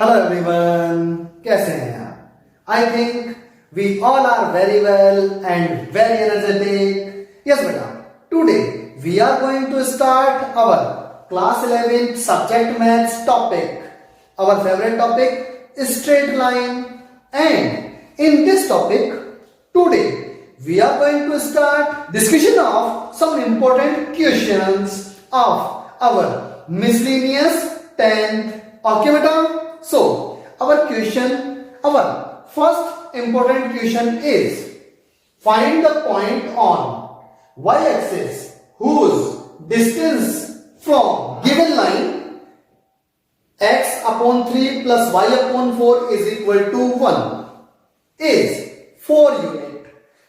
Hello everyone, कैसे हैं आप? I think we all are very well and very energetic. Yes बेटा, today we are going to start our class 11 subject maths topic. Our favourite topic straight line. And in this topic today we are going to start discussion of some important questions of our miscellaneous 10th. Okay beta, so our first important question is find the point on y-axis whose distance from given line x upon 3 plus y upon 4 is equal to 1 is 4 unit.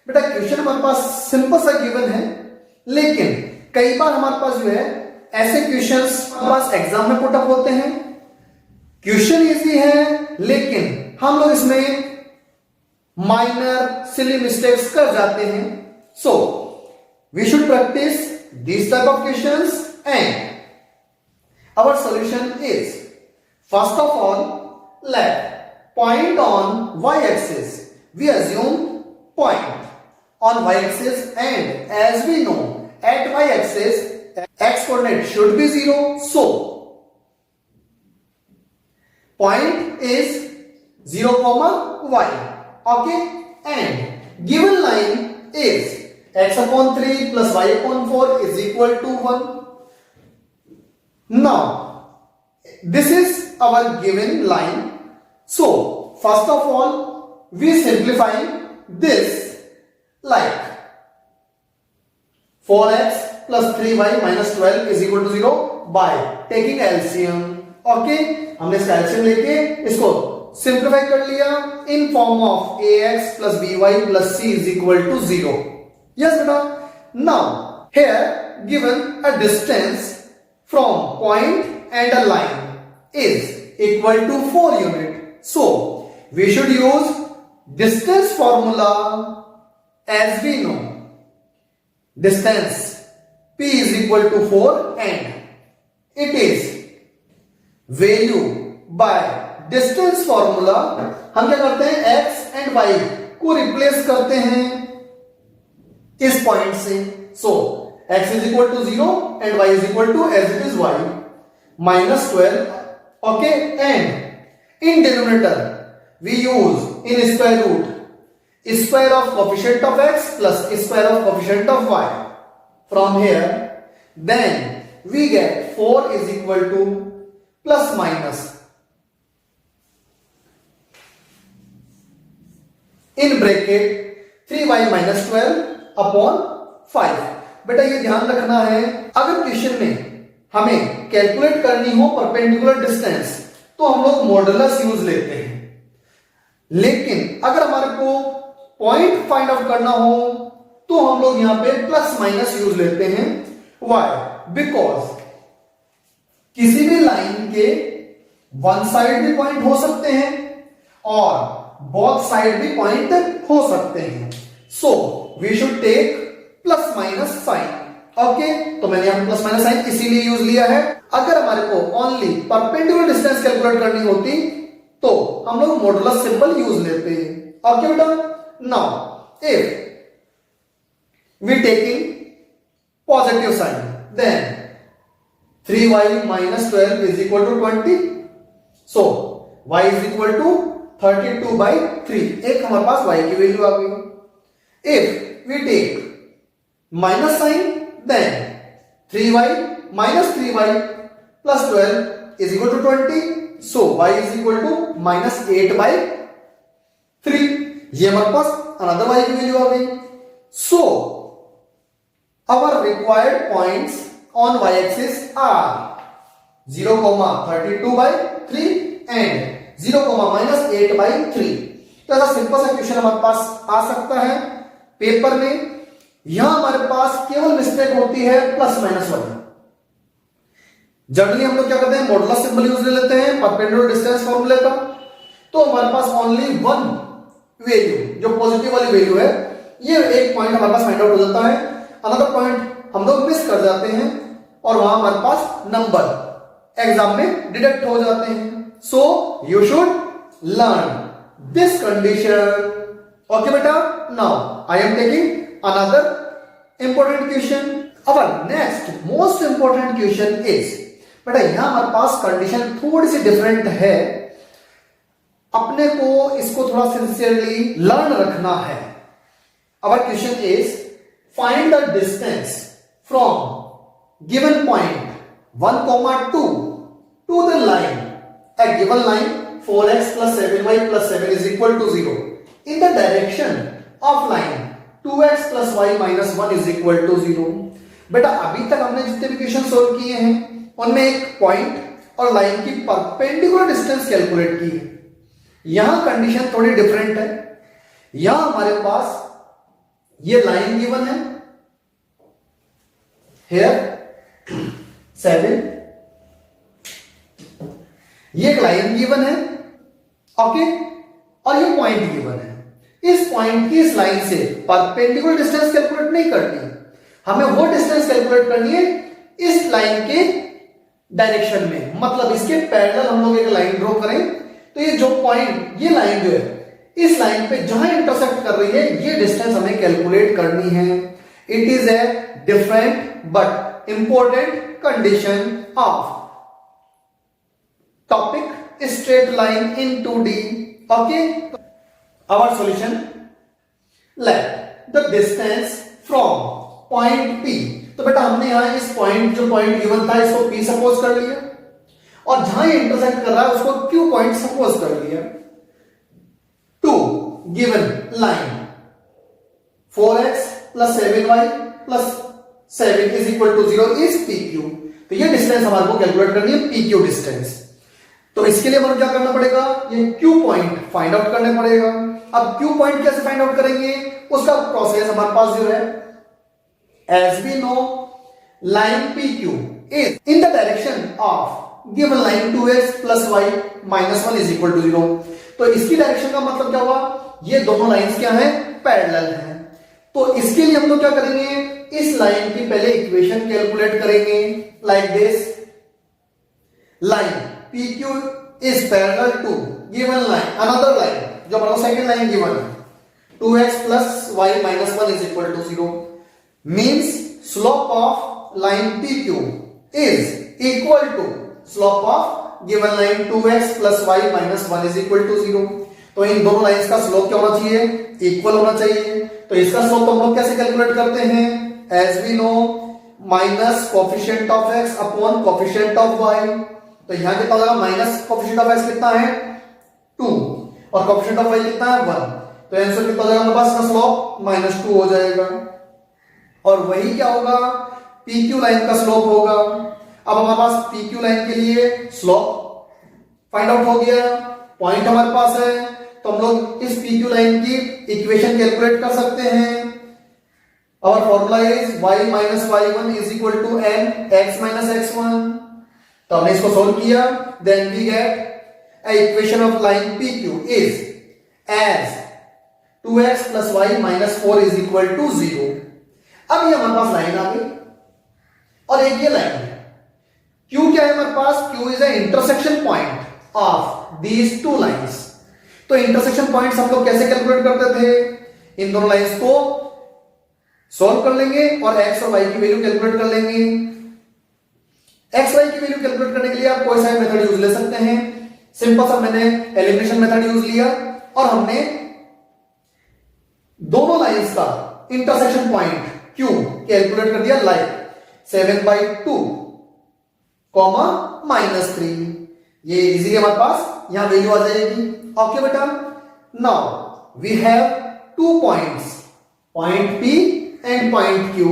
बेटा question हमारे पास simple सा given है, लेकिन कई बार हमारे पास जो है ऐसे क्वेश्चंस हमारे पास एग्जाम में पुटअप होते हैं. क्वेश्चन इजी है लेकिन हम लोग इसमें माइनर सिली मिस्टेक्स कर जाते हैं. So we should practice this type of questions and our solution is first of all let point on Y axis we assume point on y-axis, and as we know at y-axis x coordinate should be 0, so point is 0 comma y. Okay, and given line is x upon 3 plus y upon 4 is equal to 1. Now this is our given line, so first of all we simplify this like 4x plus 3y minus 12 is equal to 0 by taking LCM. Okay, हमने इसका LCM लेके इसको simplify कर लिया in form of ax plus by plus c is equal to 0. Yes बेटा. Now here given a distance from point and a line is equal to 4 unit, so we should use distance formula. As we know, distance p is equal to 4 and it is value by distance formula. हम क्या करते हैं, x and y को replace करते हैं इस point से. So x is equal to 0 and y is equal to as it is y minus 12. Okay, and in denominator we use in square root square of coefficient of x plus square of coefficient of y. From here then we get 4 is equal to plus minus in bracket 3y minus 12 upon 5. बेटा ये ध्यान रखना है, अगर question में हमें calculate करनी हो परपेंडिकुलर डिस्टेंस तो हम लोग मॉडुलस यूज लेते हैं, लेकिन अगर हमारे को पॉइंट फाइंड आउट करना हो तो हम लोग यहां पे प्लस माइनस यूज लेते हैं. व्हाई? बिकॉज किसी भी लाइन के वन साइड भी पॉइंट हो सकते हैं और बोथ साइड भी पॉइंट हो सकते हैं. So we should take plus minus sign. Okay, तो मैंने यहां प्लस माइनस साइन इसीलिए यूज लिया है. अगर हमारे को ओनली परपेंडिकुलर डिस्टेंस कैलकुलेट करनी होती तो हम लोग मॉडुलस सिंबल यूज लेते हैं. ओके बेटा. Now if we taking positive sign then 3y minus 12 is equal to 20, so y is equal to 32 by 3. एक हमारे पास y की वैल्यू आ गई. If we take minus sign then 3y minus 3y plus 12 is equal to 20, so y is equal to minus 8 by 3. ये हमारे पास another y की value आ गई. So our required points on y axis are 0, 32 by 3 and 0, -8 by 3. तो ऐसा simple सा question हमारे पास आ सकता है पेपर में. यहां हमारे पास केवल मिस्टेक होती है प्लस माइनस वाली. जनरली हम लोग क्या करते हैं, मॉडुलस सिंबल यूज ले लेते हैं परपेंडिकुलर डिस्टेंस फॉर्मूले का. तो हमारे पास ओनली वन वैल्यू जो पॉजिटिव वाली वैल्यू है, ये एक पॉइंट हमारे पास फाइंड आउट हो जाता है. अनदर पॉइंट हम लोग मिस कर जाते हैं और वहां हमारे पास नंबर एग्जाम में डिडक्ट हो जाते हैं. So you should learn this condition. Okay beta, now I am taking another important question. Our next most important question is, बेटा यहां हमारे पास कंडीशन थोड़ी सी डिफरेंट है, अपने को इसको थोड़ा सिंसियरली लर्न रखना है. Our question is, find the distance from given point 1, 2 to the line. A given line 4x plus 7y plus 7 is equal to 0 in the direction of line 2x plus y minus 1 is equal to 0. बेटा अभी तक हमने जितने भी question solve किए हैं उनमें एक पॉइंट और लाइन की परपेंडिकुलर डिस्टेंस कैलकुलेट की है. यहां कंडीशन थोड़ी डिफरेंट है. यहां हमारे पास ये लाइन गिवन है, हियर 7, ये एक लाइन गिवन है, ओके, और ये पॉइंट गिवन है. इस पॉइंट की इस लाइन से परपेंडिकुलर डिस्टेंस कैलकुलेट नहीं करनी, हमें वो डिस्टेंस कैलकुलेट करनी है इस लाइन के डायरेक्शन में. मतलब इसके पैरेलल हम लोग एक लाइन ड्रॉ करें तो ये जो पॉइंट, ये लाइन जो है इस लाइन पे जहां इंटरसेक्ट कर रही है ये डिस्टेंस हमें कैलकुलेट करनी है. It is a different but important condition of topic straight line in 2D. Okay, our solution, let the distance from point P. तो बेटा हमने यहां इस पॉइंट, जो पॉइंट गिवन था इसको P सपोज कर लिया और जहां ये इंटरसेक्ट कर रहा है उसको Q पॉइंट सपोज कर लिया. To given line 4x plus 7y plus 7 is equal to 0 is PQ. तो ये डिस्टेंस हमारे को कैलकुलेट करनी है, PQ डिस्टेंस. तो इसके लिए हमें क्या करना पड़ेगा, ये Q पॉइंट फाइंड आउट करना पड़ेगा. अब Q पॉइंट कैसे फाइंड आउट करेंगे, उसका प्रोसेस हमारे पास जो है, as we know line PQ is in the direction of given line 2x plus y minus 1 is equal to 0. तो इसकी डायरेक्शन का मतलब क्या हुआ, ये दोनों लाइंस क्या हैं, पैरेलल हैं. तो इसके लिए हम लोग क्या करेंगे, इस लाइन की पहले इक्वेशन कैलकुलेट करेंगे like this. Line PQ is parallel to given line, another line जो हमारा सेकंड लाइन गिवन है 2x plus y minus 1 is equal to 0 means slope of line PQ is equal to slope of given line 2x plus y minus 1 is equal to 0. तो इन दोनों lines का slope क्या होना चाहिए, equal होना चाहिए. तो इसका स्लोप तो हम लोग कैसे कैलकुलेट करते हैं, as we know minus coefficient of x upon coefficient of y. तो यहां कितना होगा, माइनस कोफिशिएंट ऑफ x कितना है 2 और कोफिशिएंट ऑफ y कितना है 1. तो आंसर कितना हो जाएगा हमारे पास, इसका स्लोप -2 हो जाएगा. और वही क्या होगा, PQ लाइन का स्लोप होगा. अब हमारे पास PQ लाइन के लिए स्लोप फाइंड आउट हो गया, पॉइंट हमारे पास है, तो हम लोग इस PQ लाइन की इक्वेशन कैलकुलेट कर सकते हैं. Our formula is y minus y1 is equal to n x minus x1. तो हमने इसको सोल्व किया, then we get a equation of line PQ is as 2x plus y minus 4 is equal to 0. अब ये हमारे पास line आ गई और एक ये लाइन है. Q क्या है हमारे पास, Q is a intersection point of these two lines. तो इंटरसेक्शन पॉइंट्स हम लोग कैसे कैलकुलेट करते थे, इन दोनों लाइंस को सॉल्व कर लेंगे और x और y की वैल्यू कैलकुलेट कर लेंगे. x y की वैल्यू कैलकुलेट करने के लिए आप कोई सा मेथड यूज ले सकते हैं. सिंपल सा मैंने एलिमिनेशन मेथड यूज लिया और हमने दोनों लाइंस का इंटरसेक्शन पॉइंट Q कैलकुलेट कर दिया लाइक 7/2 कॉमा -3. ये इजीली हमारे पास यहां वैल्यू आ जाएगी. ओके बेटा, now we have 2 points, point P and point Q,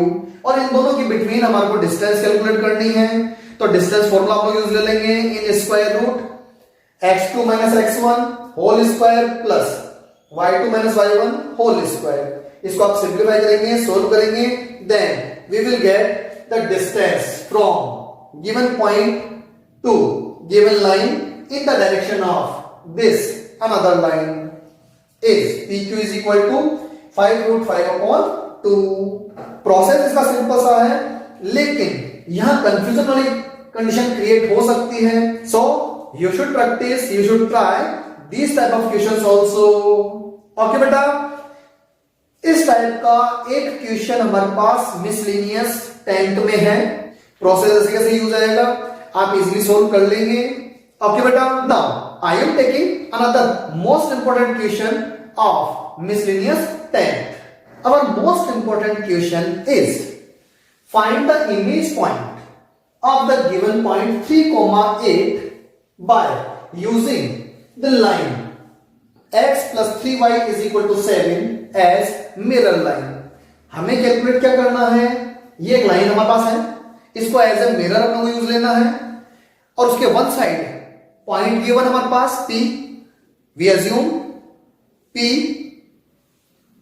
और इन दोनों के बिटवीन हमारे को डिस्टेंस कैलकुलेट करनी है. तो डिस्टेंस फॉर्मूला हम लोग यूज ले लेंगे, in square root x2 minus x1 whole square plus y2 minus y1 whole square. इसको आप सिंप्लीफाई करेंगे, सोल्व करेंगे, then we will get the distance from given point to given line in the direction of this another line is PQ is equal to 5√5/2. Process इसका simple सा है, लेकिन यहां confusion वाली कंडीशन क्रिएट हो सकती है. सो you should practice, you should try these type of questions also. Okay बेटा, इस टाइप का एक क्वेश्चन हमारे पास मिसलेनियस 10th में है. प्रोसेस ऐसे कैसे यूज आएगा, आप इजीली सोल्व कर लेंगे. ओके बेटा, now I am taking another most important question of miscellaneous 10th. Our most important question is find the image point of the given point 3,8 by using the line x plus 3y is equal to 7 as mirror line. हमें calculate क्या करना है, ये एक line हमारे पास है, इसको as a mirror अपने को यूज लेना है और उसके वन साइड पॉइंट गिवन हमारे पास p, we assume p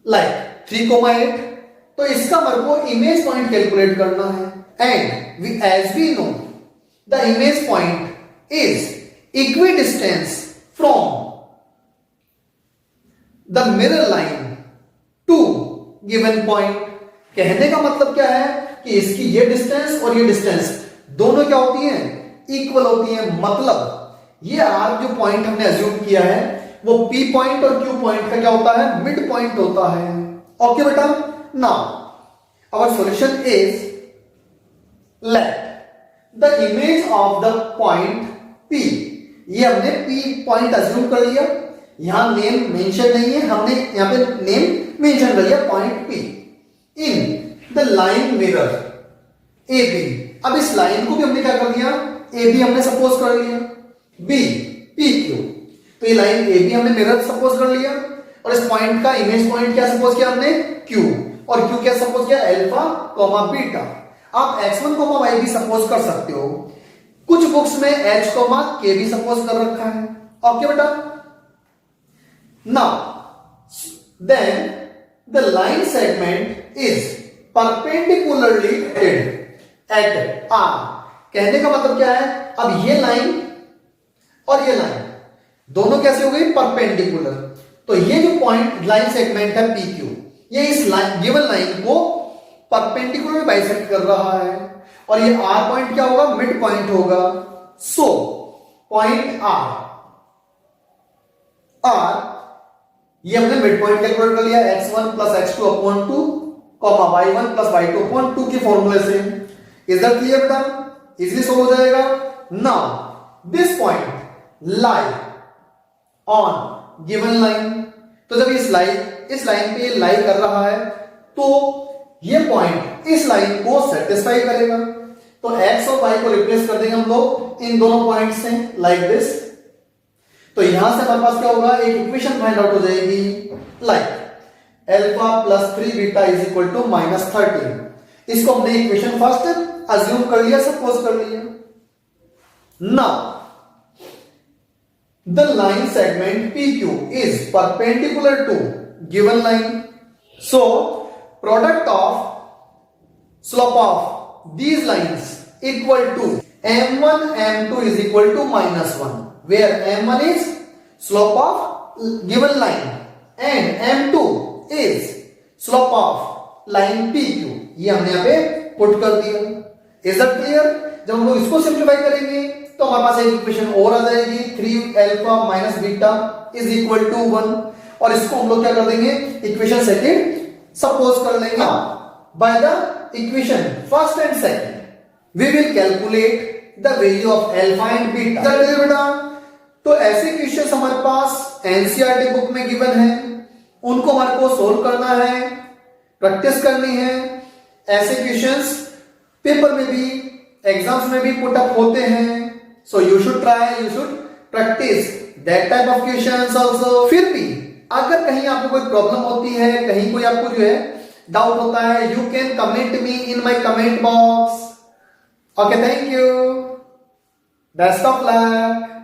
like 3,8. तो इसका हमारे को इमेज पॉइंट कैलकुलेट करना है and as we know the image point is equidistance from the mirror line to given point. कहने का मतलब क्या है कि इसकी ये डिस्टेंस और ये डिस्टेंस दोनों क्या होती हैं, इक्वल होती हैं. मतलब ये आर जो पॉइंट हमने अज्यूम किया है वो पी पॉइंट और क्यू पॉइंट का क्या होता है, मिड पॉइंट होता है. ओके बेटा, now our solution is let the image of the point P. ये हमने P पॉइंट अज्यूम कर लिया, यहां नेम मेंशन नहीं है, हमने यहां पे नेम मेंशन कर लिया point P in the line mirror AB. अब इस लाइन को भी हमने क्या कर दिया, AB हमने सपोज कर लिया, B PQ. तो ये लाइन AB हमने मिरर सपोज कर लिया और इस पॉइंट का इमेज पॉइंट क्या सपोज किया हमने, Q. और Q क्या सपोज किया, अल्फा कॉमा बीटा. आप x1 कॉमा y भी सपोज कर सकते हो, कुछ बुक्स में h कॉमा k भी सपोज कर रखा है. ओके बेटा, now then the line segment is perpendicularly at R. कहने का मतलब क्या है, अब ये लाइन और ये लाइन दोनों कैसे हो गई, परपेंडिकुलर. तो ये जो पॉइंट लाइन सेगमेंट है PQ, ये इस लाइन गिवन लाइन को परपेंडिकुलर बाइसेक्ट कर रहा है और ये R पॉइंट क्या होगा, मिड पॉइंट होगा. सो पॉइंट R ये हमने मिड पॉइंट कैलकुलेट कर लिया, x1 plus x2 upon 2 comma y1 plus y2 upon 2 के फॉर्मूले से. इज दैट क्लियर बेटा, इजीली सॉल्व हो जाएगा. Now this point lie on given line. तो जब इस लाइन पे लाई कर रहा है तो ये पॉइंट इस लाइन को सेटिस्फाई करेगा. तो x और y को रिप्लेस कर देंगे हम लोग इन दोनों पॉइंट से लाइक दिस. तो यहां से हमारे पास क्या होगा, एक इक्वेशन फाइंड आउट हो जाएगी like alpha plus 3 beta is equal to -13. इसको हमने इक्वेशन फर्स्ट अज्यूम कर लिया, सपोज कर लिया. Now the line segment PQ is perpendicular to given line. So product of slope of these lines equal to m1 m2 is equal to -1, where m1 is slope of given line and m2 is slope of line PQ. ये हमने यहां पे put कर दिया. Is that clear? जब हम लोग इसको सिंप्लीफाई करेंगे तो हमारे पास एक इक्वेशन और आ जाएगी, 3 alpha minus beta is equal to 1. और इसको हम लोग क्या कर देंगे, इक्वेशन सेकंड सपोज कर लेंगे. By the equation first and second we will calculate the value of alpha and beta. बेटा, तो ऐसे क्वेश्चंस हमारे पास एनसीईआरटी बुक में गिवन है, उनको हमारे को सोल्व करना है, प्रैक्टिस करनी है. ऐसे क्वेश्चंस पेपर में भी, एग्जाम्स में भी पुट अप होते हैं. So you should try, you should practice that type of questions also. फिर भी अगर कहीं आपको कोई प्रॉब्लम होती है, कहीं कोई आपको जो है डाउट होता है, you can comment me in my comment box. Okay, thank you. Best of luck.